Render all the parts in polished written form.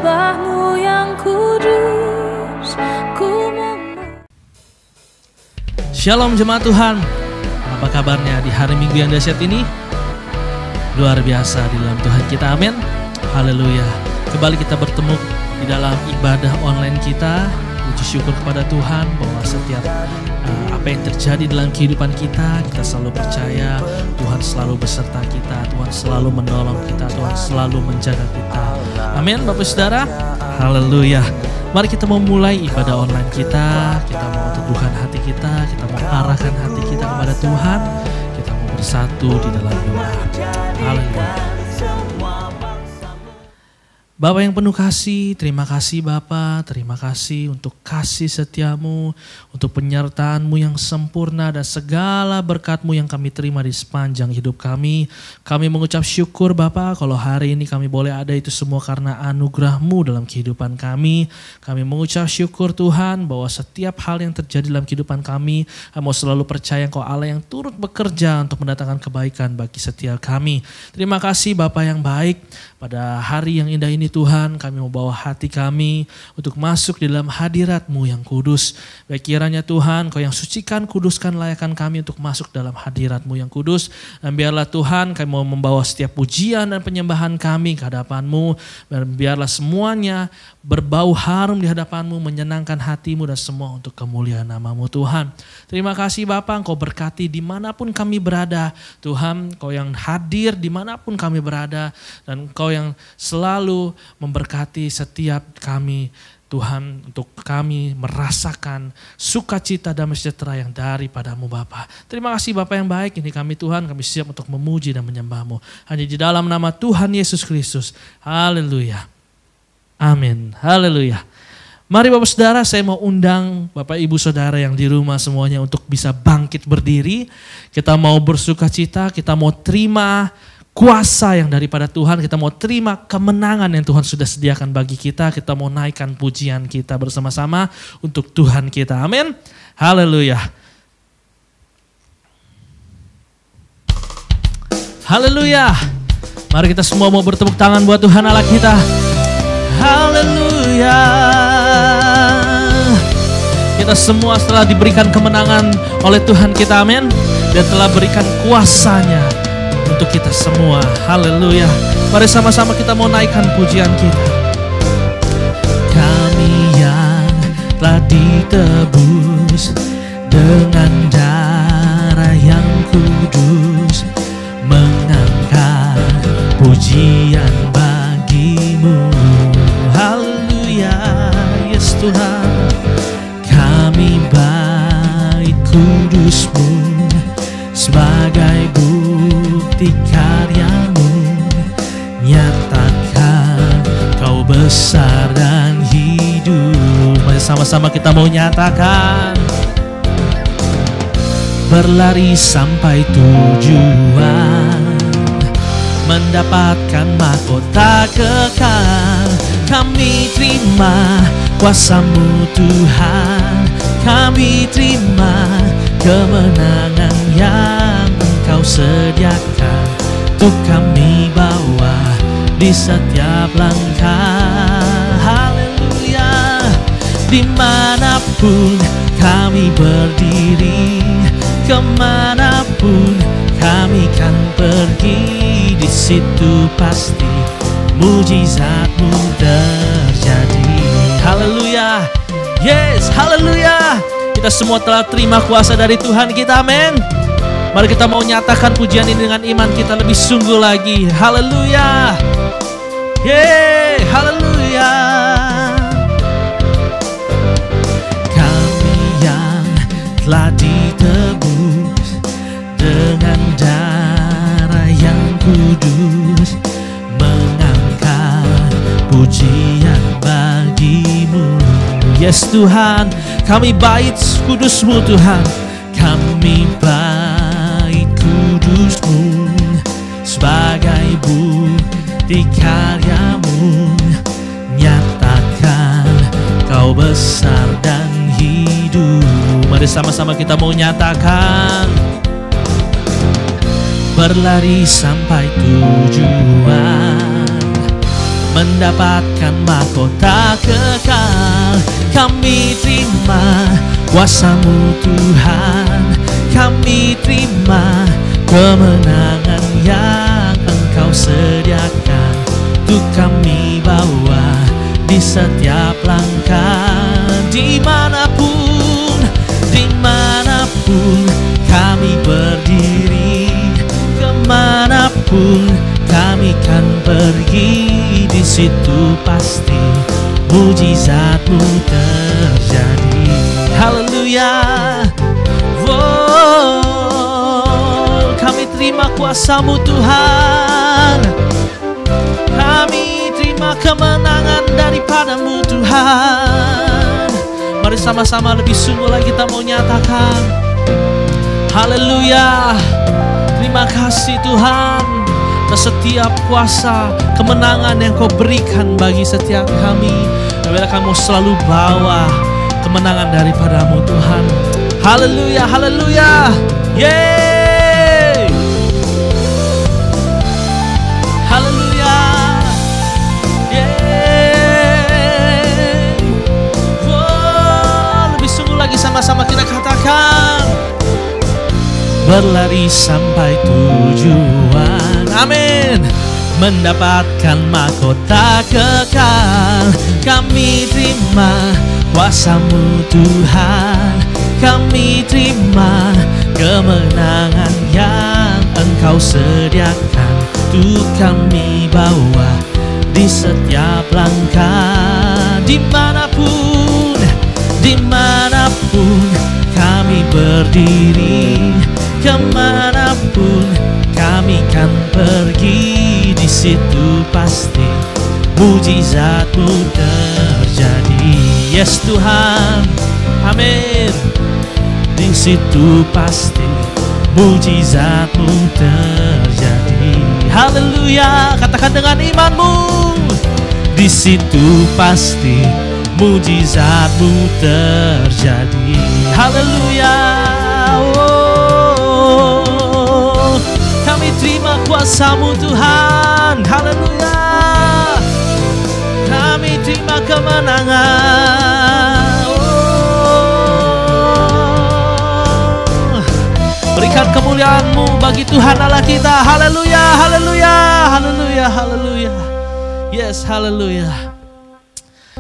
sembahmu yang kudus. Shalom jemaat Tuhan, apa kabarnya di hari Minggu yang dahsyat ini? Luar biasa di dalam Tuhan kita, amin. Haleluya. Kembali kita bertemu di dalam ibadah online kita. Puji syukur kepada Tuhan bahwa setiap apa yang terjadi dalam kehidupan kita selalu percaya Tuhan selalu beserta kita, Tuhan selalu menolong kita, Tuhan selalu menjaga kita. Amin Bapak Saudara. Haleluya. Mari kita memulai ibadah online kita. Kita mau teduhkan hati kita mau arahkan hati kita kepada Tuhan. Kita mau bersatu di dalam doa. Haleluya. Bapa yang penuh kasih, terima kasih Bapa, terima kasih untuk kasih setiamu, untuk penyertaan-Mu yang sempurna dan segala berkat-Mu yang kami terima di sepanjang hidup kami. Kami mengucap syukur Bapa kalau hari ini kami boleh ada itu semua karena anugerah-Mu dalam kehidupan kami. Kami mengucap syukur Tuhan bahwa setiap hal yang terjadi dalam kehidupan kami mau selalu percaya Engkau Allah yang turut bekerja untuk mendatangkan kebaikan bagi setiap kami. Terima kasih Bapa yang baik, pada hari yang indah ini Tuhan, kami mau bawa hati kami untuk masuk di dalam hadirat-Mu yang kudus. Baik kiranya Tuhan, Kau yang sucikan, kuduskan, layakkan kami untuk masuk dalam hadirat-Mu yang kudus. Dan biarlah Tuhan, kami mau membawa setiap pujian dan penyembahan kami ke hadapan-Mu. Dan biarlah semuanya berbau harum di hadapan-Mu, menyenangkan hati-Mu dan semua untuk kemuliaan nama-Mu Tuhan. Terima kasih Bapa, Engkau berkati dimanapun kami berada. Tuhan, Kau yang hadir dimanapun kami berada. Dan Engkau yang selalu memberkati setiap kami Tuhan, untuk kami merasakan sukacita damai sejahtera yang daripada-Mu Bapa. Terima kasih Bapa yang baik, ini kami Tuhan, kami siap untuk memuji dan menyembah-Mu. Hanya di dalam nama Tuhan Yesus Kristus. Haleluya. Amin. Haleluya. Mari Bapak Saudara, saya mau undang Bapak Ibu Saudara yang di rumah semuanya untuk bisa bangkit berdiri. Kita mau bersukacita, kita mau terima kuasa yang daripada Tuhan, kita mau terima kemenangan yang Tuhan sudah sediakan bagi kita. Kita mau naikkan pujian kita bersama-sama untuk Tuhan kita. Amin. Haleluya. Haleluya. Mari kita semua mau bertepuk tangan buat Tuhan Allah kita. Haleluya. Kita semua setelah diberikan kemenangan oleh Tuhan kita, amin. Dia telah berikan kuasanya untuk kita semua. Haleluya. Mari sama-sama kita mau naikkan pujian kita. Kami yang telah ditebus dengan darah yang kudus, mengangkat pujian bagi-Mu. Haleluya. Yes Tuhan. Kami bait kudus-Mu sebagai bukti karya-Mu, nyatakan Kau besar dan hidup. Mari sama-sama kita mau nyatakan. Berlari sampai tujuan, mendapatkan mahkota kekal. Kami terima kuasa-Mu Tuhan, kami terima kemenangan yang Engkau sediakan untuk kami bawa di setiap langkah. Haleluya. Dimanapun kami berdiri, kemanapun kami kan pergi, di situ pasti mujizat-Mu terjadi. Haleluya. Yes, haleluya. Kita semua telah terima kuasa dari Tuhan kita, amin. Mari kita mau nyatakan pujian ini dengan iman kita lebih sungguh lagi. Haleluya. Yeay, haleluya. Kami yang telah ditebus dengan darah yang kudus, mengangkat pujian bagi-Mu. Yes Tuhan, kami bait kudus-Mu Tuhan, kami bait kudus-Mu sebagai bukti karya-Mu, nyatakan Kau besar dan hidup. Mari sama-sama kita mau nyatakan. Berlari sampai tujuan, mendapatkan mahkota kekal. Kami terima kuasa-Mu Tuhan, kami terima kemenangan yang Engkau sediakan untuk kami bawa di setiap langkah. Dimanapun kami berdiri, kemanapun kami kan pergi, di situ pasti mujizat-Mu terjadi. Haleluya. Oh, kami terima kuasa-Mu Tuhan, kami terima kemenangan daripada-Mu Tuhan. Mari sama-sama lebih sungguh lagi kita mau nyatakan. Haleluya. Terima kasih Tuhan atas setiap kuasa kemenangan yang Kau berikan bagi setiap kami. Biarlah Kamu selalu bawa kemenangan daripada-Mu Tuhan. Haleluya, haleluya. Yeay. Haleluya. Yeay. Oh, lebih sungguh lagi sama-sama kita katakan. Berlari sampai tujuan. Amin. Mendapatkan mahkota kekal. Kami terima kuasa-Mu Tuhan, kami terima kemenangan yang Engkau sediakan untuk kami bawa di setiap langkah. Dimanapun kami berdiri, kemanapun kami kan pergi, di situ pasti mujizat-Mu terjadi. Yes Tuhan, amin. Di situ pasti mujizat-Mu terjadi. Haleluya, katakan dengan imanmu. Di situ pasti mujizat-Mu terjadi. Haleluya. Oh, kami terima kuasa-Mu Tuhan. Haleluya. Kami terima kemenangan. Oh, berikan kemuliaan-Mu bagi Tuhan Allah kita. Haleluya, haleluya, haleluya, haleluya. Yes, haleluya.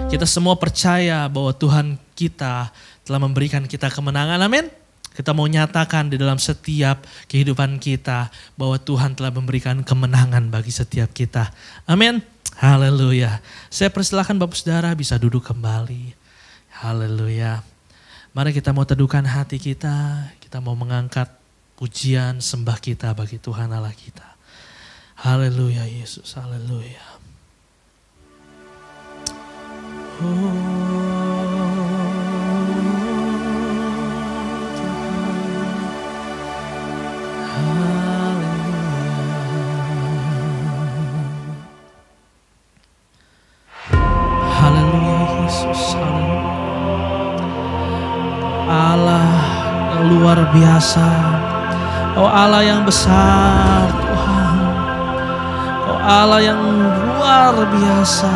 Kita semua percaya bahwa Tuhan kita telah memberikan kita kemenangan. Amin. Kita mau nyatakan di dalam setiap kehidupan kita bahwa Tuhan telah memberikan kemenangan bagi setiap kita. Amin. Haleluya. Saya persilahkan Bapak Saudara bisa duduk kembali. Haleluya. Mari kita mau teduhkan hati kita. Kita mau mengangkat pujian sembah kita bagi Tuhan Allah kita. Haleluya Yesus. Haleluya. Allah yang luar biasa, Oh Allah yang besar Tuhan, Oh Allah yang luar biasa,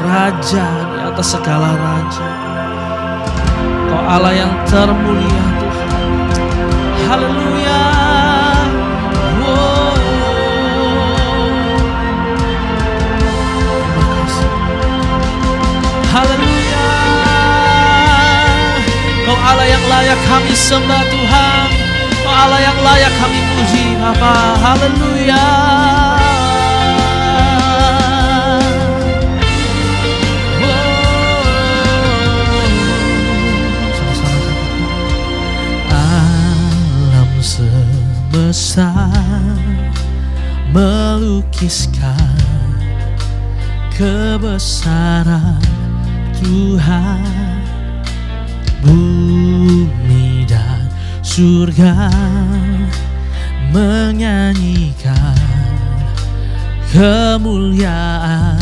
Raja di atas segala raja, Oh Allah yang termulia Tuhan. Haleluya. Haleluya. Kau Allah yang layak kami sembah Tuhan, Kau Allah yang layak kami puji Bapa. Haleluya. Alam sebesar melukiskan kebesaran Tuhan, bumi dan surga menyanyikan kemuliaan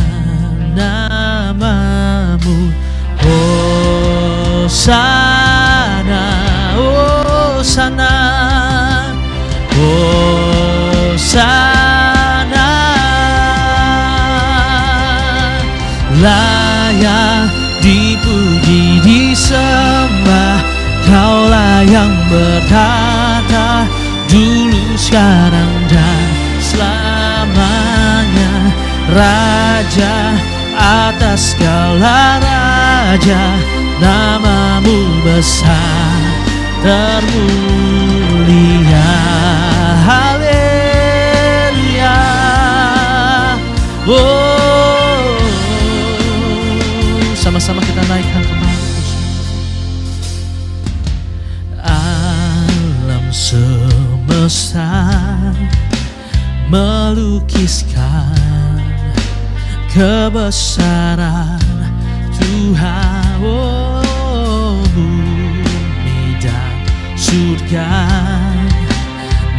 nama-Mu. Hosana, Hosana, Hosana. layak dipuji disembah. Kaulah yang bertata dulu, sekarang, dan selamanya. Raja atas segala raja, namamu besar termulia. Haleluya. Oh, sama-sama kita naikkan kembali. Alam semesta melukiskan kebesaran Tuhan. Oh, bumi dan surga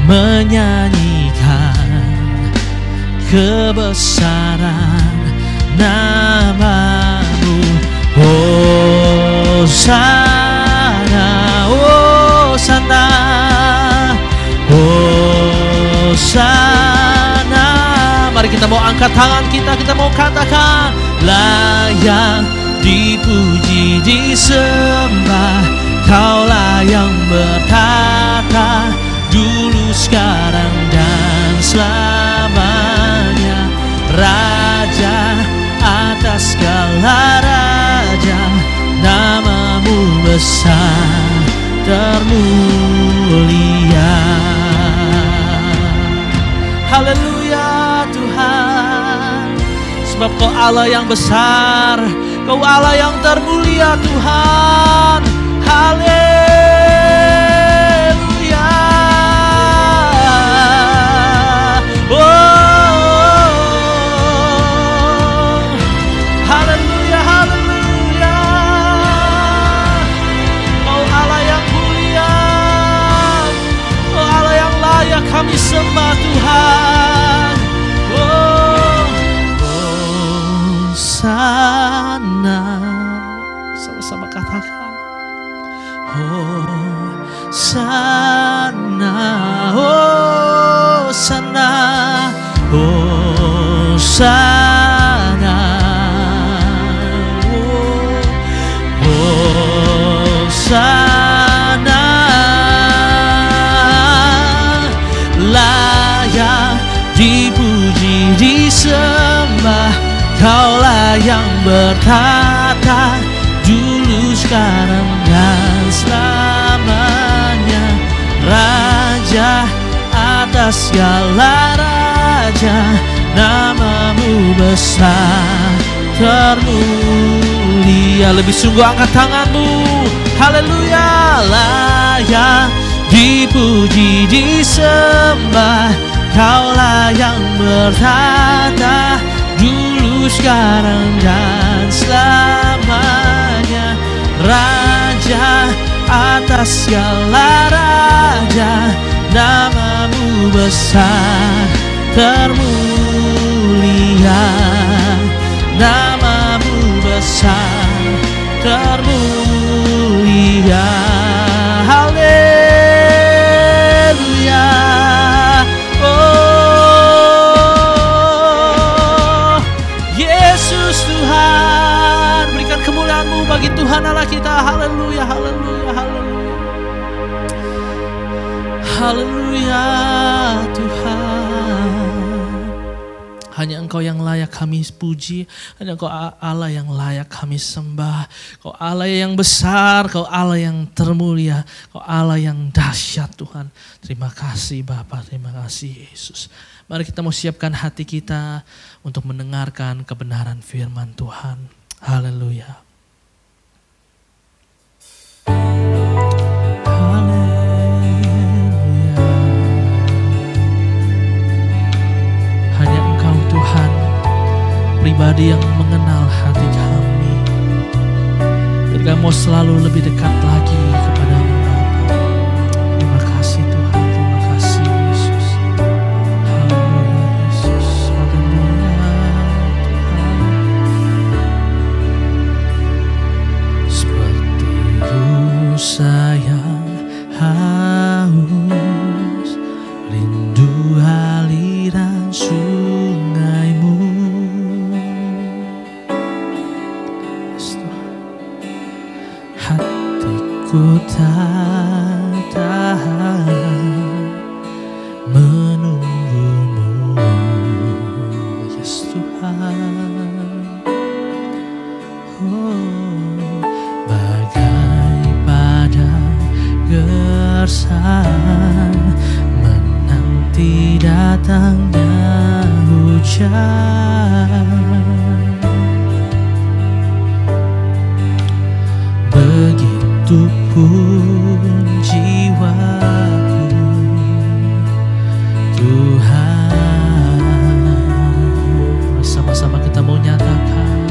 menyanyikan kebesaran namamu. Hosana, Hosana, Hosana. Mari kita mau angkat tangan kita mau katakan, layak dipuji disembah. Kaulah yang bertata dulu, sekarang, dan selamanya. Raja atas segala raja, namamu besar termulia. Haleluya Tuhan, sebab Kau Allah yang besar, Kau Allah yang termulia Tuhan. Haleluya. Oh, haleluya, haleluya. Kau Allah yang mulia, Kau Allah yang layak kami sembah Tuhan. Oh, Hosana. Sama-sama katakan, Hosana, Hosana, Hosana, Hosana. Layak dipuji disembah. Kaulah yang bertata dulu, sekarang, dan selamanya. Raja atas segala raja, namamu besar termulia. Lebih sungguh angkat tanganmu. Haleluya. Layak dipuji disembah. Kaulah yang bertata dulu, sekarang, dan selamanya. Raja atas segala raja, namamu besar termulia. Namamu besar termulia. Haleluya. Oh, Yesus Tuhan, berikan kemuliaan-Mu bagi Tuhan Allah kita. Haleluya, haleluya, haleluya. Haleluya Tuhan. Hanya Engkau yang layak kami puji, hanya Engkau Allah yang layak kami sembah. Kau Allah yang besar, Kau Allah yang termulia, Kau Allah yang dahsyat Tuhan. Terima kasih Bapa, terima kasih Yesus. Mari kita mau siapkan hati kita untuk mendengarkan kebenaran firman Tuhan. Haleluya. Hanya Engkau Tuhan, pribadi yang mengenal hati kami. Biar kami mau selalu lebih dekat lagi kepada-Mu Bapa. Terima kasih Tuhan, terima kasih Yesus. Haleluya Yesus, haleluya Tuhan. Seperti rusa yang haus, rindu aliran sungai-Mu. ku tak tahan menunggumu, yes Tuhan. Oh, bagai pada gersang menanti datangnya hujan. Begitupun jiwaku, Tuhan. Bersama-sama kita mau nyatakan,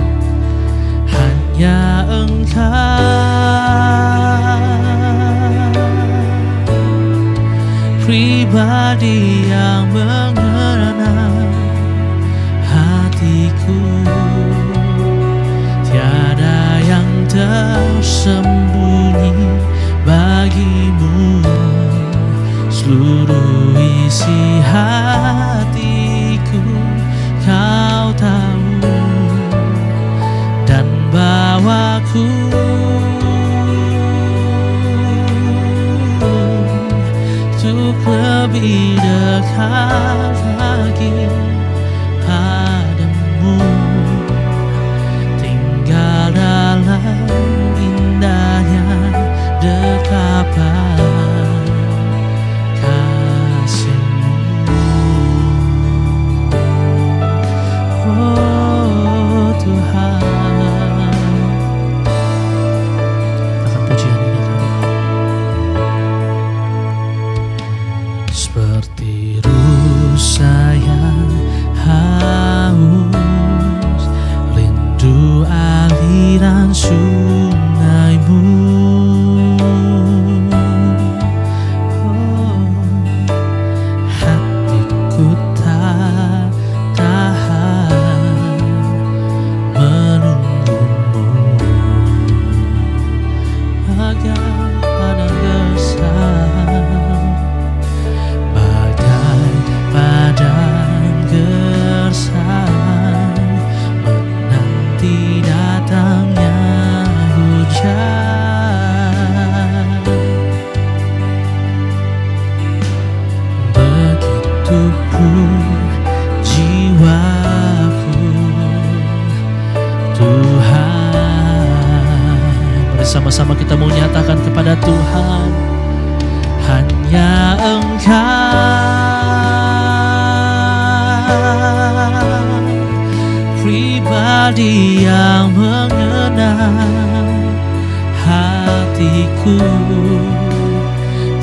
hanya Engkau pribadi yang mengenal hatiku. Tiada yang tersembunyi bagimu, seluruh isi hatiku Kau tahu, dan bawaku untuk lebih dekat lagi padamu, tinggal dalam indahnya dekapan kasih-Mu. Oh Tuhan, akan pujian ini Tuhan. Seperti rusa yang haus, rindu aliran sungai-Mu. Oh, hatiku tak tahan menunggumu, bagai pada gersang, bagai padang gersang menanti datangnya hujan. Begitupun jiwaku, Tuhan. Bersama-sama kita mau nyatakan kepada Tuhan, hanya Engkau pribadi yang mengenal hatiku.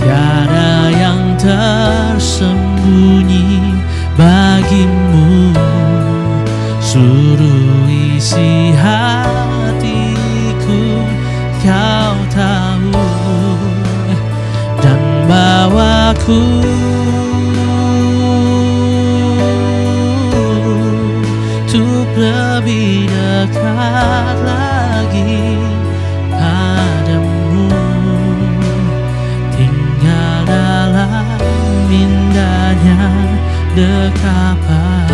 Tiada yang tersembunyi bagimu, seluruh isi hatiku Kau tahu, dan bawaku untuk lebih dekat lagi padamu, tinggal dalam indahnya dekapan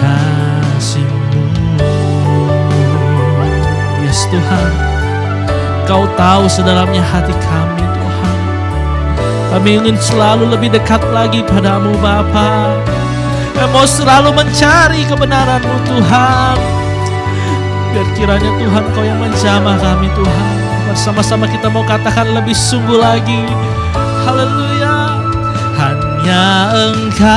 kasih-Mu. Yes Tuhan, Kau tahu sedalamnya hati kami Tuhan. Kami ingin selalu lebih dekat lagi padamu Bapa. Kami mau selalu mencari kebenaran-Mu Tuhan. Biar kiranya Tuhan Kau yang menjamah kami Tuhan. Bersama-sama kita mau katakan lebih sungguh lagi, haleluya. Hanya Engkau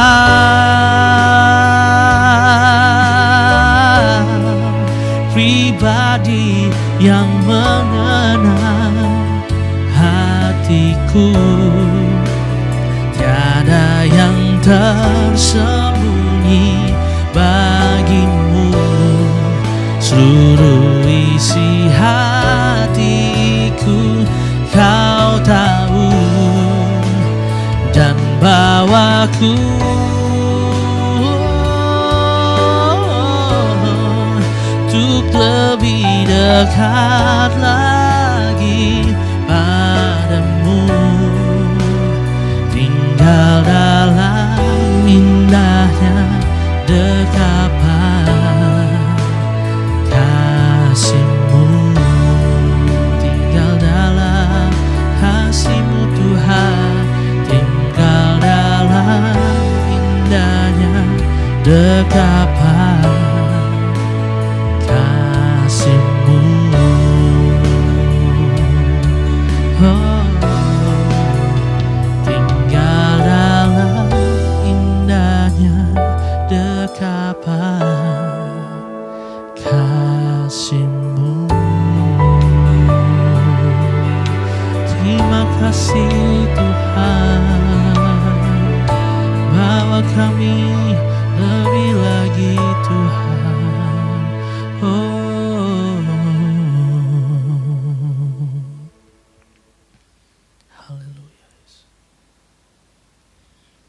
pribadi yang mengenal hatiku. Tiada yang tersembunyi bagimu, seluruh isi hatiku Kau tahu, dan bawaku untuk lebih dekat lagi padamu, tinggal dalam indahnya dekapan kasih-Mu, tinggal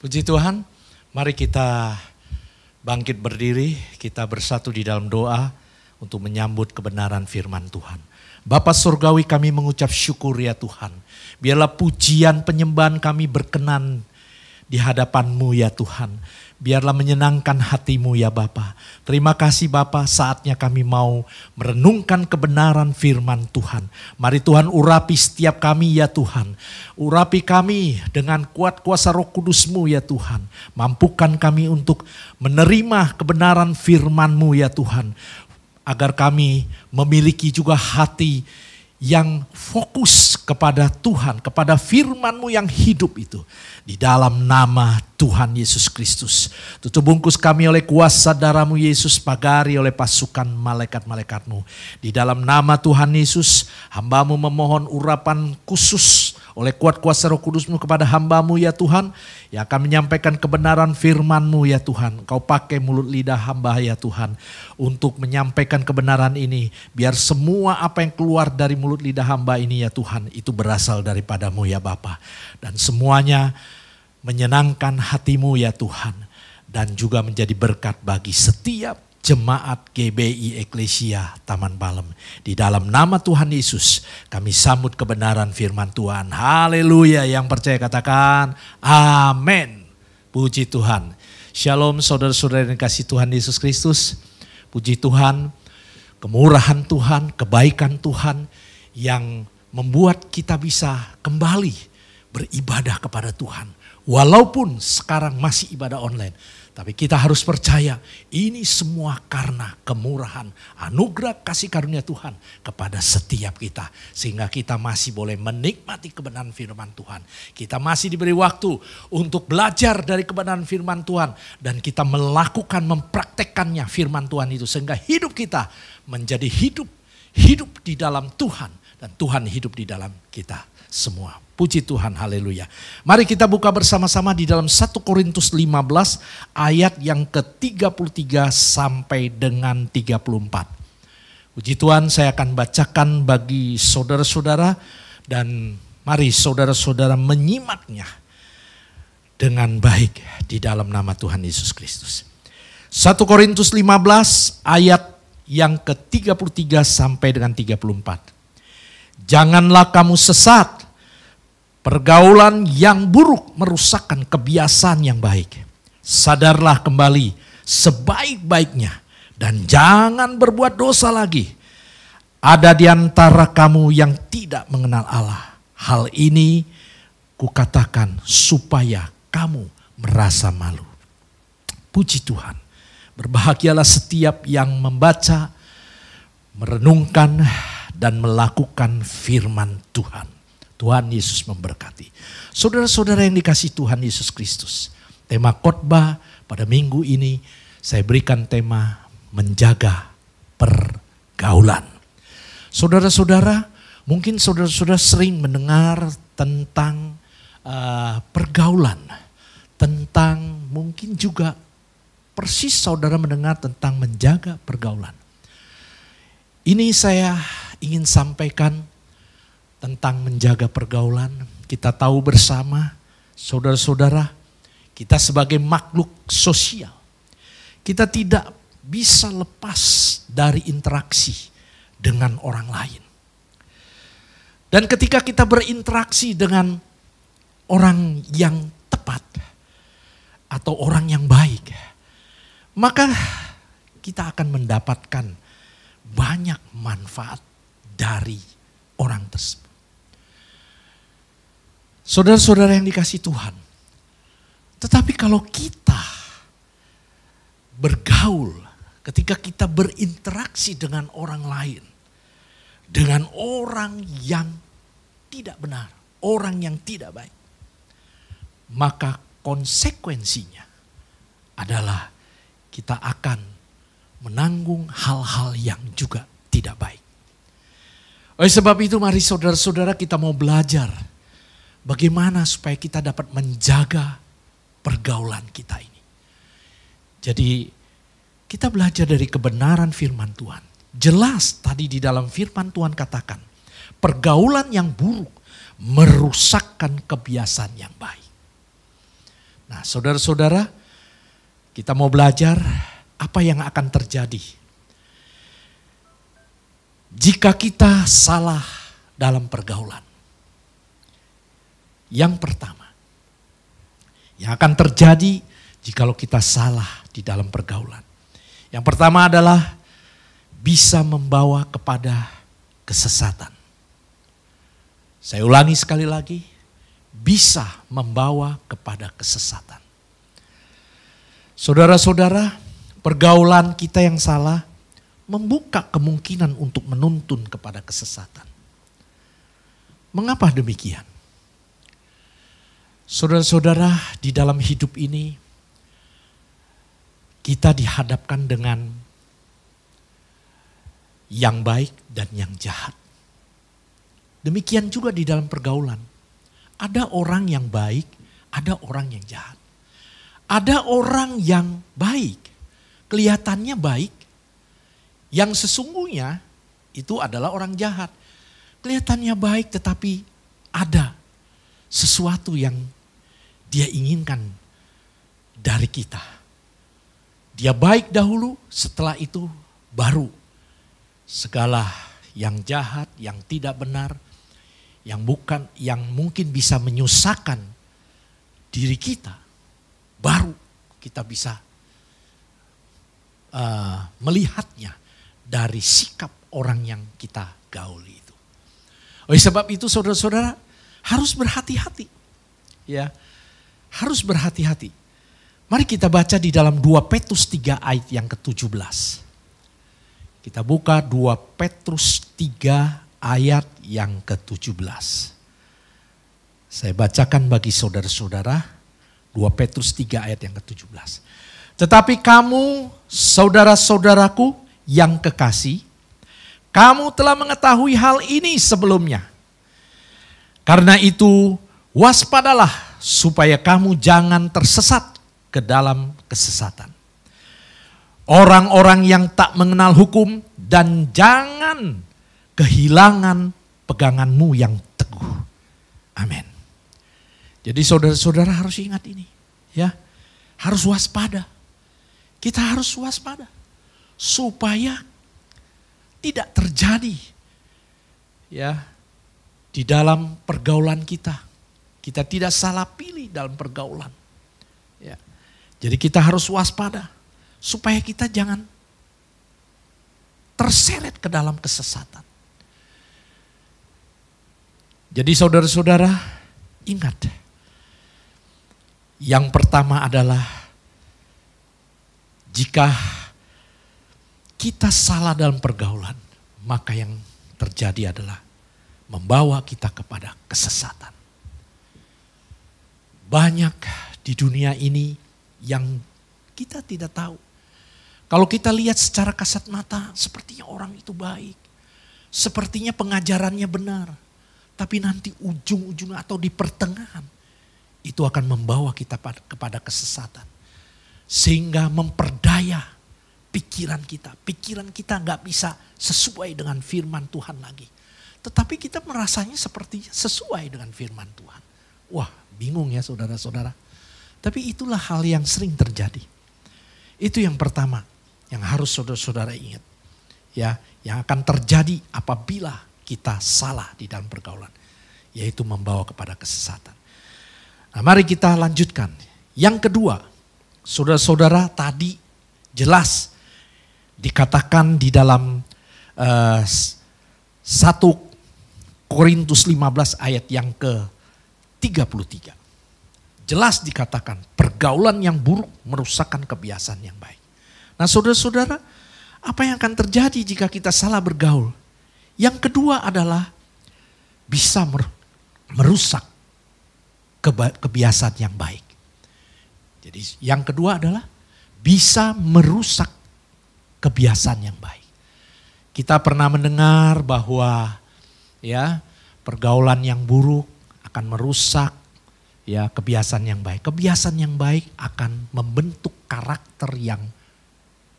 Puji Tuhan, mari kita bangkit berdiri, kita bersatu di dalam doa untuk menyambut kebenaran firman Tuhan. Bapa Surgawi, kami mengucap syukur ya Tuhan. Biarlah pujian penyembahan kami berkenan di hadapan-Mu ya Tuhan. Biarlah menyenangkan hati-Mu ya Bapa. Terima kasih Bapa, saatnya kami mau merenungkan kebenaran firman Tuhan. Mari Tuhan urapi setiap kami ya Tuhan. Urapi kami dengan kuat kuasa Roh Kudus-Mu ya Tuhan. Mampukan kami untuk menerima kebenaran firman-Mu ya Tuhan. Agar kami memiliki juga hati yang fokus kepada Tuhan, kepada firman-Mu yang hidup itu. Di dalam nama Tuhan Yesus Kristus. Tutup bungkus kami oleh kuasa darah-Mu Yesus, pagari oleh pasukan malaikat-malaikat-Mu. Di dalam nama Tuhan Yesus, hamba-Mu memohon urapan khusus oleh kuat kuasa Roh Kudus-Mu kepada hamba-Mu ya Tuhan, yang akan menyampaikan kebenaran firman-Mu ya Tuhan. Kau pakai mulut lidah hamba ya Tuhan untuk menyampaikan kebenaran ini. Biar semua apa yang keluar dari mulut lidah hamba ini ya Tuhan, itu berasal daripada-Mu ya Bapa. Dan semuanya menyenangkan hati-Mu ya Tuhan. Dan juga menjadi berkat bagi setiap jemaat GBI Eklesia Taman Palem. Di dalam nama Tuhan Yesus kami sambut kebenaran firman Tuhan. Haleluya, yang percaya katakan amin. Puji Tuhan. Shalom saudara-saudara yang dikasihi Tuhan Yesus Kristus. Puji Tuhan, kemurahan Tuhan, kebaikan Tuhan yang membuat kita bisa kembali beribadah kepada Tuhan. Walaupun sekarang masih ibadah online, tapi kita harus percaya ini semua karena kemurahan, anugerah kasih karunia Tuhan kepada setiap kita. Sehingga kita masih boleh menikmati kebenaran firman Tuhan. Kita masih diberi waktu untuk belajar dari kebenaran firman Tuhan. Dan kita melakukan, mempraktekkannya firman Tuhan itu. Sehingga hidup kita menjadi hidup di dalam Tuhan. Dan Tuhan hidup di dalam kita semua. Puji Tuhan, haleluya. Mari kita buka bersama-sama di dalam 1 Korintus 15 ayat yang ke-33 sampai dengan 34. Puji Tuhan, saya akan bacakan bagi saudara-saudara dan mari saudara-saudara menyimaknya dengan baik di dalam nama Tuhan Yesus Kristus. 1 Korintus 15 ayat yang ke-33 sampai dengan 34. Janganlah kamu sesat. Pergaulan yang buruk merusakkan kebiasaan yang baik. Sadarlah kembali sebaik-baiknya dan jangan berbuat dosa lagi. Ada di antara kamu yang tidak mengenal Allah. Hal ini kukatakan supaya kamu merasa malu. Puji Tuhan. Berbahagialah setiap yang membaca, merenungkan dan melakukan firman Tuhan. Tuhan Yesus memberkati. Saudara-saudara yang dikasihi Tuhan Yesus Kristus. Tema khotbah pada minggu ini saya berikan tema menjaga pergaulan. Saudara-saudara, mungkin saudara-saudara sering mendengar tentang pergaulan. Tentang mungkin juga persis saudara mendengar tentang menjaga pergaulan. Ini saya ingin sampaikan tentang menjaga pergaulan. Kita tahu bersama, saudara-saudara, kita sebagai makhluk sosial, kita tidak bisa lepas dari interaksi dengan orang lain. Dan ketika kita berinteraksi dengan orang yang tepat atau orang yang baik, maka kita akan mendapatkan banyak manfaat dari orang tersebut. Saudara-saudara yang dikasihi Tuhan. Tetapi kalau kita bergaul, ketika kita berinteraksi dengan orang lain, dengan orang yang tidak benar, orang yang tidak baik, maka konsekuensinya adalah kita akan menanggung hal-hal yang juga tidak baik. Oleh sebab itu mari saudara-saudara kita mau belajar bagaimana supaya kita dapat menjaga pergaulan kita ini. Jadi kita belajar dari kebenaran firman Tuhan. Jelas tadi di dalam firman Tuhan katakan, pergaulan yang buruk merusakkan kebiasaan yang baik. Nah, saudara-saudara, kita mau belajar apa yang akan terjadi jika kita salah dalam pergaulan. Yang pertama, yang akan terjadi jikalau kita salah di dalam pergaulan. Yang pertama adalah bisa membawa kepada kesesatan. Saya ulangi sekali lagi, bisa membawa kepada kesesatan. Saudara-saudara, pergaulan kita yang salah membuka kemungkinan untuk menuntun kepada kesesatan. Mengapa demikian? Saudara-saudara, di dalam hidup ini kita dihadapkan dengan yang baik dan yang jahat. Demikian juga di dalam pergaulan. Ada orang yang baik, ada orang yang jahat. Ada orang yang baik, kelihatannya baik, yang sesungguhnya itu adalah orang jahat. Kelihatannya baik tetapi ada sesuatu yang dia inginkan dari kita. Dia baik dahulu, setelah itu baru segala yang jahat, yang tidak benar, yang bukan, yang mungkin bisa menyusahkan diri kita, baru kita bisa melihatnya dari sikap orang yang kita gauli itu. Oleh sebab itu saudara-saudara harus berhati-hati. Ya, harus berhati-hati. Mari kita baca di dalam 2 Petrus 3 ayat yang ke-17. Kita buka 2 Petrus 3 ayat yang ke-17. Saya bacakan bagi saudara-saudara 2 Petrus 3 ayat yang ke-17. Tetapi kamu saudara-saudaraku yang kekasih, kamu telah mengetahui hal ini sebelumnya. Karena itu waspadalah supaya kamu jangan tersesat ke dalam kesesatan. Orang-orang yang tak mengenal hukum dan jangan kehilangan peganganmu yang teguh. Amin. Jadi saudara-saudara harus ingat ini. Ya, harus waspada. Kita harus waspada. Supaya tidak terjadi ya di dalam pergaulan kita. Kita tidak salah pilih dalam pergaulan. Ya. Jadi kita harus waspada. Supaya kita jangan terseret ke dalam kesesatan. Jadi saudara-saudara ingat. Yang pertama adalah jika kita salah dalam pergaulan, maka yang terjadi adalah membawa kita kepada kesesatan. Banyak di dunia ini yang kita tidak tahu. Kalau kita lihat secara kasat mata, sepertinya orang itu baik. Sepertinya pengajarannya benar. Tapi nanti ujung-ujungnya atau di pertengahan, itu akan membawa kita kepada kesesatan. Sehingga memperdaya pikiran kita. Pikiran kita gak bisa sesuai dengan firman Tuhan lagi. Tetapi kita merasanya sepertinya sesuai dengan firman Tuhan. Wah, bingung ya saudara-saudara. Tapi itulah hal yang sering terjadi. Itu yang pertama yang harus saudara-saudara ingat. Ya, yang akan terjadi apabila kita salah di dalam pergaulan. Yaitu membawa kepada kesesatan. Nah, mari kita lanjutkan. Yang kedua, saudara-saudara tadi jelas dikatakan di dalam 1 Korintus 15 ayat yang ke-33. Jelas dikatakan pergaulan yang buruk merusakkan kebiasaan yang baik. Nah saudara-saudara, apa yang akan terjadi jika kita salah bergaul? Yang kedua adalah bisa merusak kebiasaan yang baik. Jadi yang kedua adalah bisa merusak kebiasaan yang baik. Kita pernah mendengar bahwa ya pergaulan yang buruk akan merusak ya kebiasaan yang baik. Kebiasaan yang baik akan membentuk karakter yang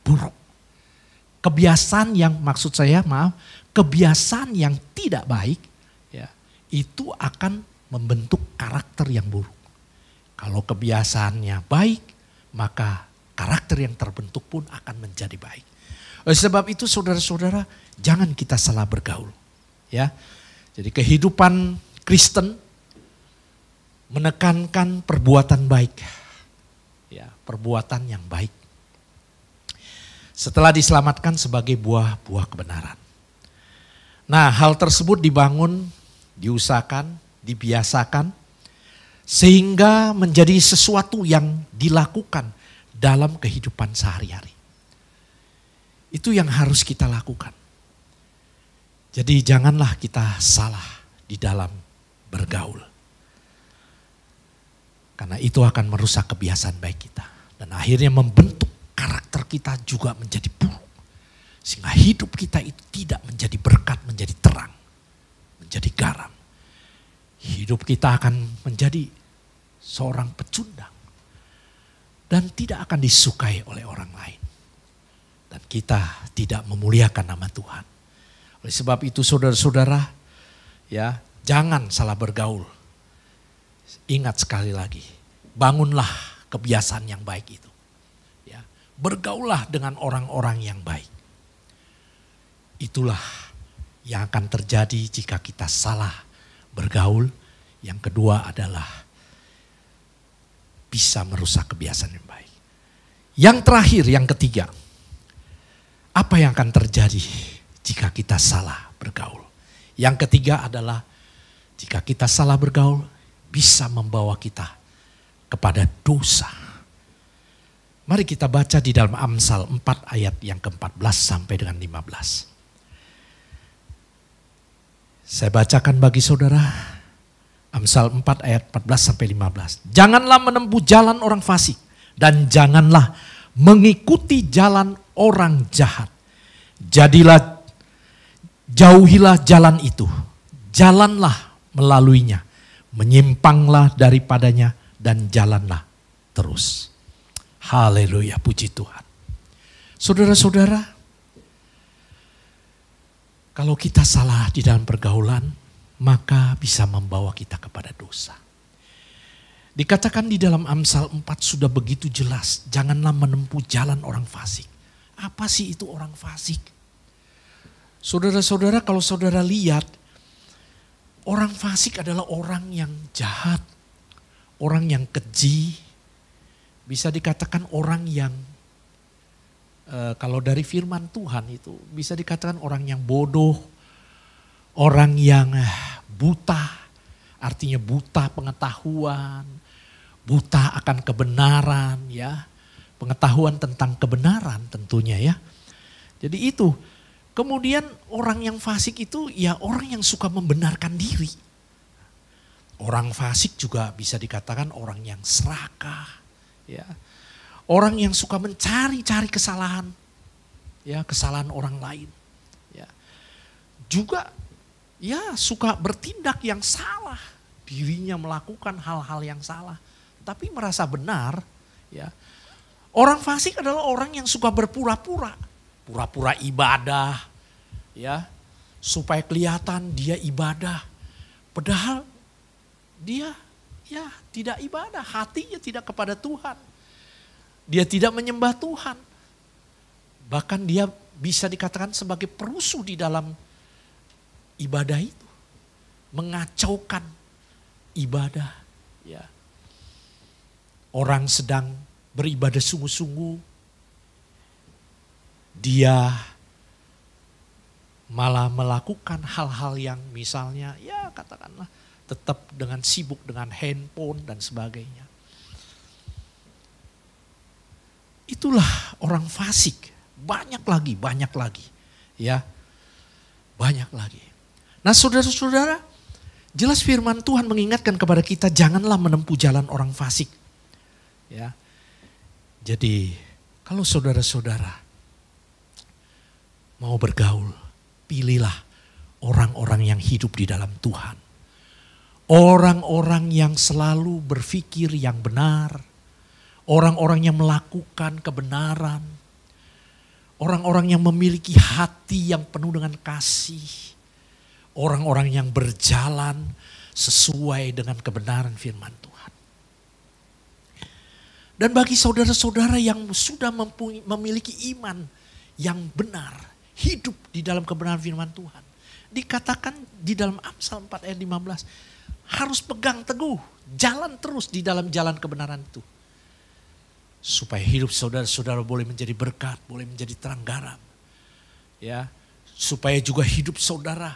buruk. Kebiasaan yang kebiasaan yang tidak baik ya itu akan membentuk karakter yang buruk. Kalau kebiasaannya baik, maka karakter yang terbentuk pun akan menjadi baik. Oleh sebab itu saudara-saudara, jangan kita salah bergaul. Ya, jadi kehidupan Kristen menekankan perbuatan baik. Ya, perbuatan yang baik. Setelah diselamatkan sebagai buah-buah kebenaran. Nah, hal tersebut dibangun, diusahakan, dibiasakan, sehingga menjadi sesuatu yang dilakukan dalam kehidupan sehari-hari. Itu yang harus kita lakukan. Jadi janganlah kita salah di dalam bergaul. Karena itu akan merusak kebiasaan baik kita. Dan akhirnya membentuk karakter kita juga menjadi buruk. Sehingga hidup kita itu tidak menjadi berkat, menjadi terang. Menjadi garam. Hidup kita akan menjadi seorang pecundang. Dan tidak akan disukai oleh orang lain. Dan kita tidak memuliakan nama Tuhan. Oleh sebab itu saudara-saudara, ya, jangan salah bergaul. Ingat sekali lagi, bangunlah kebiasaan yang baik itu. Ya, bergaullah dengan orang-orang yang baik. Itulah yang akan terjadi jika kita salah bergaul. Yang kedua adalah bisa merusak kebiasaan yang baik. Yang terakhir, yang ketiga, apa yang akan terjadi jika kita salah bergaul? Yang ketiga adalah jika kita salah bergaul bisa membawa kita kepada dosa. Mari kita baca di dalam Amsal 4 ayat yang ke-14 sampai dengan 15. Saya bacakan bagi saudara. Amsal 4 ayat 14 sampai 15. Janganlah menempuh jalan orang fasik dan janganlah mengikuti jalan orang jahat. Jauhilah jalan itu. Jalanlah melaluinya. Menyimpanglah daripadanya dan jalanlah terus. Haleluya, puji Tuhan. Saudara-saudara, kalau kita salah di dalam pergaulan, maka bisa membawa kita kepada dosa. Dikatakan di dalam Amsal 4 sudah begitu jelas, janganlah menempuh jalan orang fasik. Apa sih itu orang fasik? Saudara-saudara, kalau saudara lihat, orang fasik adalah orang yang jahat, orang yang keji, bisa dikatakan orang yang, kalau dari firman Tuhan itu bisa dikatakan orang yang bodoh, orang yang buta, artinya buta pengetahuan, buta akan kebenaran, ya, pengetahuan tentang kebenaran tentunya ya. Jadi itu, kemudian orang yang fasik itu ya orang yang suka membenarkan diri. Orang fasik juga bisa dikatakan orang yang serakah, ya, orang yang suka mencari-cari kesalahan, ya, kesalahan orang lain, ya, juga ya suka bertindak yang salah, dirinya melakukan hal-hal yang salah, tapi merasa benar. Ya, orang fasik adalah orang yang suka berpura-pura, pura-pura ibadah, ya, supaya kelihatan dia ibadah, padahal dia ya tidak ibadah, hatinya tidak kepada Tuhan, dia tidak menyembah Tuhan, bahkan dia bisa dikatakan sebagai perusuh di dalam ibadah itu, mengacaukan ibadah, ya. Orang sedang beribadah sungguh-sungguh, dia malah melakukan hal-hal yang misalnya, ya katakanlah tetap dengan sibuk dengan handphone dan sebagainya. Itulah orang fasik, banyak lagi, ya, banyak lagi. Nah saudara-saudara, jelas firman Tuhan mengingatkan kepada kita janganlah menempuh jalan orang fasik. Ya, jadi kalau saudara-saudara mau bergaul, pilihlah orang-orang yang hidup di dalam Tuhan. Orang-orang yang selalu berpikir yang benar, orang-orang yang melakukan kebenaran, orang-orang yang memiliki hati yang penuh dengan kasih. Orang-orang yang berjalan sesuai dengan kebenaran firman Tuhan. Dan bagi saudara-saudara yang sudah memiliki iman yang benar, hidup di dalam kebenaran firman Tuhan, dikatakan di dalam Amsal 4 ayat 15, harus pegang teguh, jalan terus di dalam jalan kebenaran itu. Supaya hidup saudara-saudara boleh menjadi berkat, boleh menjadi terang garam. Ya, supaya juga hidup saudara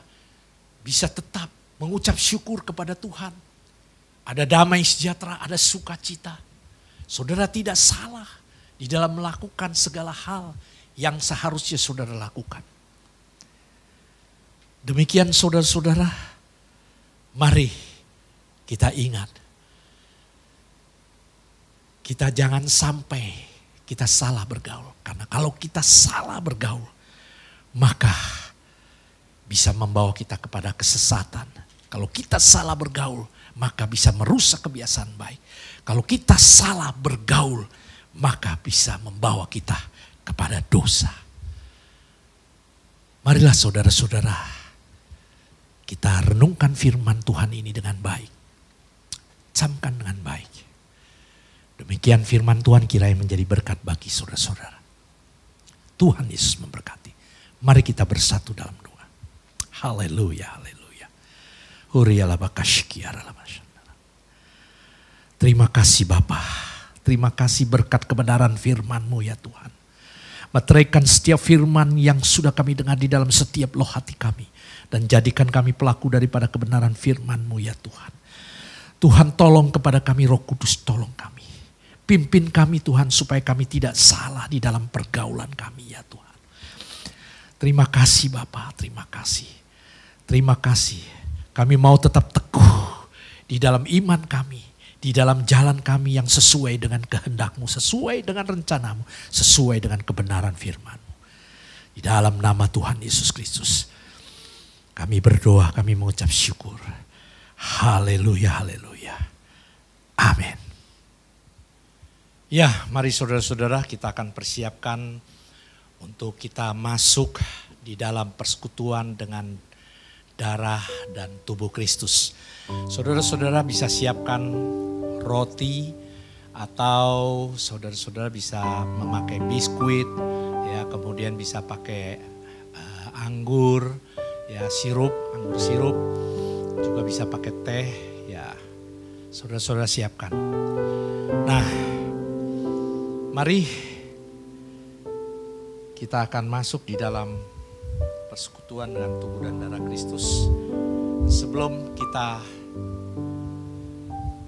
bisa tetap mengucap syukur kepada Tuhan. Ada damai sejahtera, ada sukacita. Saudara tidak salah di dalam melakukan segala hal yang seharusnya saudara lakukan. Demikian saudara-saudara, mari kita ingat. Kita jangan sampai kita salah bergaul. Karena kalau kita salah bergaul, maka bisa membawa kita kepada kesesatan. Kalau kita salah bergaul, maka bisa merusak kebiasaan baik. Kalau kita salah bergaul, maka bisa membawa kita kepada dosa. Marilah saudara-saudara, kita renungkan firman Tuhan ini dengan baik. Camkan dengan baik. Demikian firman Tuhan kiranya menjadi berkat bagi saudara-saudara. Tuhan Yesus memberkati. Mari kita bersatu dalam doa. Haleluya, haleluya. Terima kasih Bapa. Terima kasih berkat kebenaran firman-Mu ya Tuhan. Meteraikan setiap firman yang sudah kami dengar di dalam setiap loh hati kami. Dan jadikan kami pelaku daripada kebenaran firman-Mu ya Tuhan. Tuhan tolong kepada kami, Roh Kudus tolong kami. Pimpin kami Tuhan supaya kami tidak salah di dalam pergaulan kami ya Tuhan. Terima kasih Bapa, terima kasih. Terima kasih. Kami mau tetap teguh di dalam iman kami. Di dalam jalan kami yang sesuai dengan kehendak-Mu, sesuai dengan rencana-Mu, sesuai dengan kebenaran firman-Mu. Di dalam nama Tuhan Yesus Kristus. Kami berdoa, kami mengucap syukur. Haleluya, haleluya. Amin. Ya, mari saudara-saudara kita akan persiapkan untuk kita masuk di dalam persekutuan dengan darah dan tubuh Kristus. Saudara-saudara bisa siapkan roti atau saudara-saudara bisa memakai biskuit, ya kemudian bisa pakai anggur, ya anggur sirup, juga bisa pakai teh, ya saudara-saudara siapkan. Nah, mari kita akan masuk di dalam persekutuan dengan tubuh dan darah Kristus. Sebelum kita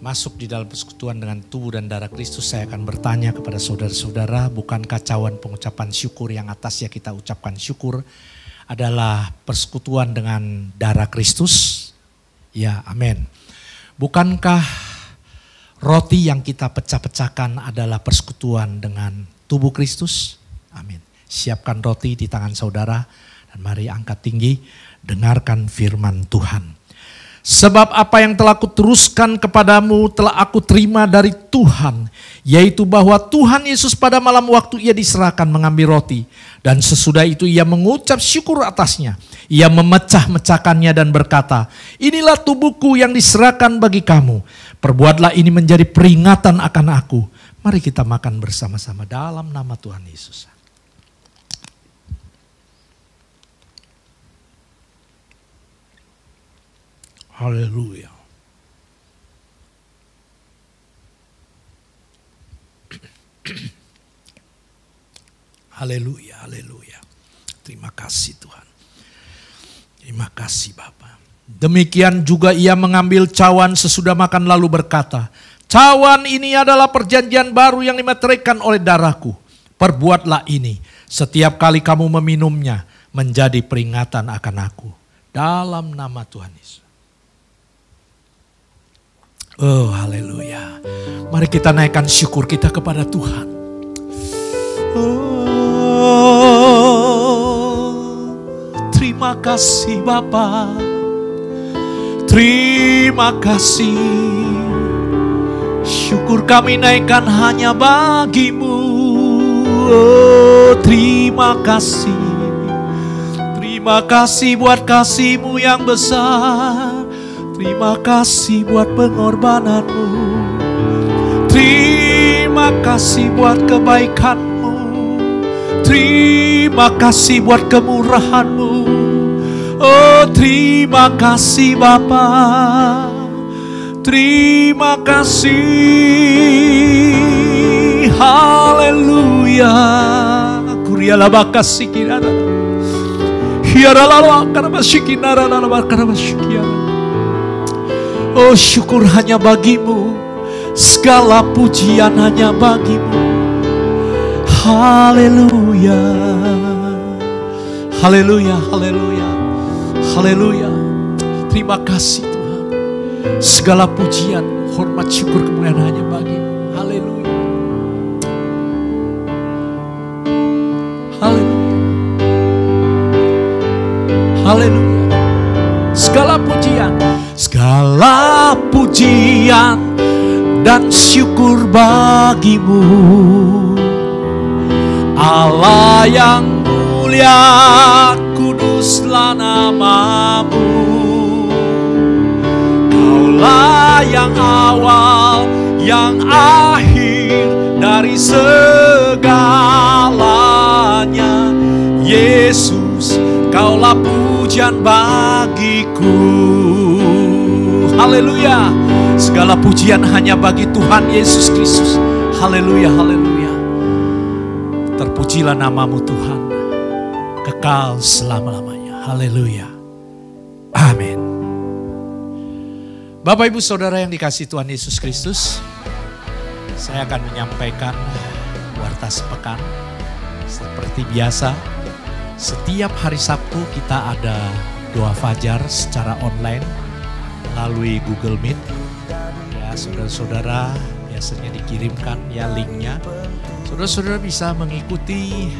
masuk di dalam persekutuan dengan tubuh dan darah Kristus, saya akan bertanya kepada saudara-saudara, bukankah cawan pengucapan syukur yang atasnya kita ucapkan syukur adalah persekutuan dengan darah Kristus? Ya, amin. Bukankah roti yang kita pecah-pecahkan adalah persekutuan dengan tubuh Kristus? Amin. Siapkan roti di tangan saudara. Dan mari angkat tinggi, dengarkan firman Tuhan. Sebab apa yang telah kuteruskan kepadamu telah aku terima dari Tuhan. Yaitu bahwa Tuhan Yesus pada malam waktu ia diserahkan mengambil roti. Dan sesudah itu ia mengucap syukur atasnya. Ia memecah-mecahkannya dan berkata, inilah tubuhku yang diserahkan bagi kamu. Perbuatlah ini menjadi peringatan akan aku. Mari kita makan bersama-sama dalam nama Tuhan Yesus. Haleluya. Haleluya, haleluya. Terima kasih Tuhan. Terima kasih Bapa. Demikian juga ia mengambil cawan sesudah makan lalu berkata, cawan ini adalah perjanjian baru yang dimeteraikan oleh darahku. Perbuatlah ini setiap kali kamu meminumnya menjadi peringatan akan aku. Dalam nama Tuhan Yesus. Oh haleluya. Mari kita naikkan syukur kita kepada Tuhan. Oh, terima kasih Bapa. Terima kasih. Syukur kami naikkan hanya bagimu. Oh, terima kasih. Terima kasih buat kasih-Mu yang besar. Terima kasih buat pengorbananmu. Terima Terima kasih buat kebaikan-Mu. Terima kasih buat kemurahan-Mu. Oh, terima kasih Bapa. Terima kasih. Haleluya. Kuriala bakasi kirana. Hiarala karena masyikinara karena masyikiara. Oh, syukur hanya bagi-Mu. Segala pujian hanya bagi-Mu. Haleluya. Haleluya, haleluya. Haleluya. Terima kasih Tuhan. Segala pujian, hormat, syukur, kemuliaan hanya bagi-Mu. Haleluya. Haleluya. Haleluya. Segala pujian dan syukur bagi-Mu. Allah yang mulia, kuduslah nama-Mu. Kaulah yang awal, yang akhir dari segalanya. Yesus, Kaulah pujian bagiku. Haleluya. Segala pujian hanya bagi Tuhan Yesus Kristus. Haleluya, haleluya. Terpujilah nama-Mu Tuhan, kekal selama-lamanya. Haleluya. Amin. Bapak Ibu Saudara yang dikasihi Tuhan Yesus Kristus, saya akan menyampaikan warta sepekan. Seperti biasa, setiap hari Sabtu kita ada doa fajar secara online melalui Google Meet. Ya, saudara-saudara biasanya dikirimkan ya linknya. Saudara-saudara bisa mengikuti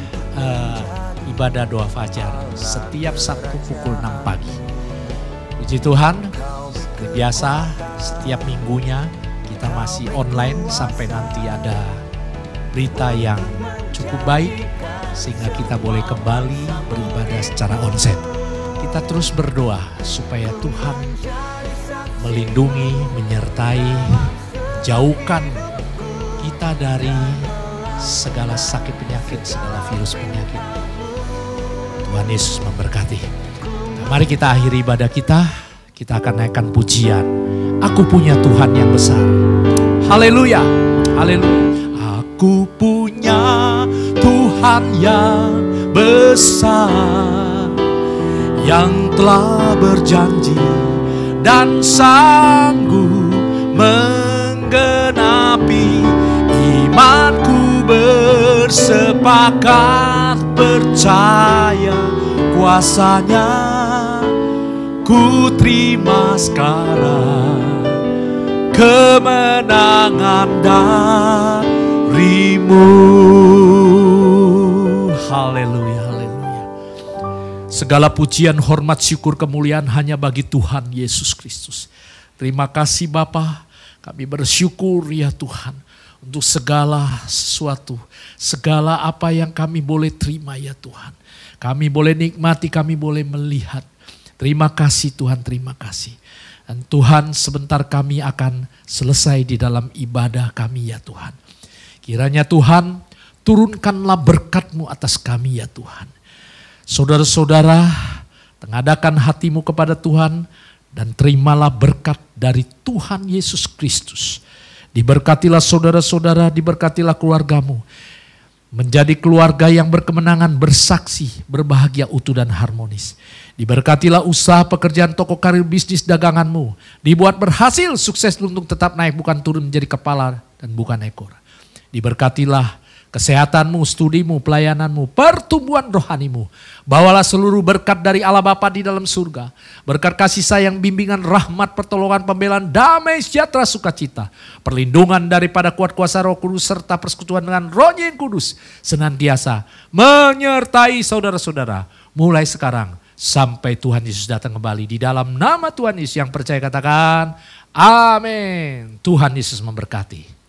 ibadah doa fajar setiap Sabtu pukul 6 pagi. Puji Tuhan, seperti biasa setiap minggunya kita masih online sampai nanti ada berita yang cukup baik sehingga kita boleh kembali beribadah secara onsite. Kita terus berdoa supaya Tuhan melindungi, menyertai, jauhkan kita dari segala sakit penyakit, segala virus penyakit. Tuhan Yesus memberkati. Nah, mari kita akhiri ibadah kita. Kita akan naikkan pujian. Aku punya Tuhan yang besar. Haleluya. Haleluya. Aku punya Tuhan yang besar, yang telah berjanji dan sanggup menggenapi. Imanku bersepakat percaya kuasanya. Ku terima sekarang kemenangan darimu. Haleluya, haleluya. Segala pujian, hormat, syukur, kemuliaan hanya bagi Tuhan Yesus Kristus. Terima kasih Bapa, kami bersyukur ya Tuhan untuk segala sesuatu, segala apa yang kami boleh terima ya Tuhan. Kami boleh nikmati, kami boleh melihat. Terima kasih Tuhan, terima kasih. Dan Tuhan, sebentar kami akan selesai di dalam ibadah kami ya Tuhan. Kiranya Tuhan, turunkanlah berkat-Mu atas kami ya Tuhan. Saudara-saudara, tengadakan hatimu kepada Tuhan dan terimalah berkat dari Tuhan Yesus Kristus. Diberkatilah saudara-saudara, diberkatilah keluargamu. Menjadi keluarga yang berkemenangan, bersaksi, berbahagia, utuh dan harmonis. Diberkatilah usaha, pekerjaan, toko, karir, bisnis, daganganmu. Dibuat berhasil, sukses untuk tetap naik, bukan turun menjadi kepala dan bukan ekor. Diberkatilah kesehatanmu, studimu, pelayananmu, pertumbuhan rohanimu. Bawalah seluruh berkat dari Allah Bapa di dalam surga. Berkat kasih sayang, bimbingan, rahmat, pertolongan, pembelaan, damai, sejahtera, sukacita. Perlindungan daripada kuat kuasa Roh Kudus serta persekutuan dengan Roh-Nya yang kudus. Senantiasa menyertai saudara-saudara. Mulai sekarang sampai Tuhan Yesus datang kembali. Di dalam nama Tuhan Yesus yang percaya katakan, amin. Tuhan Yesus memberkati.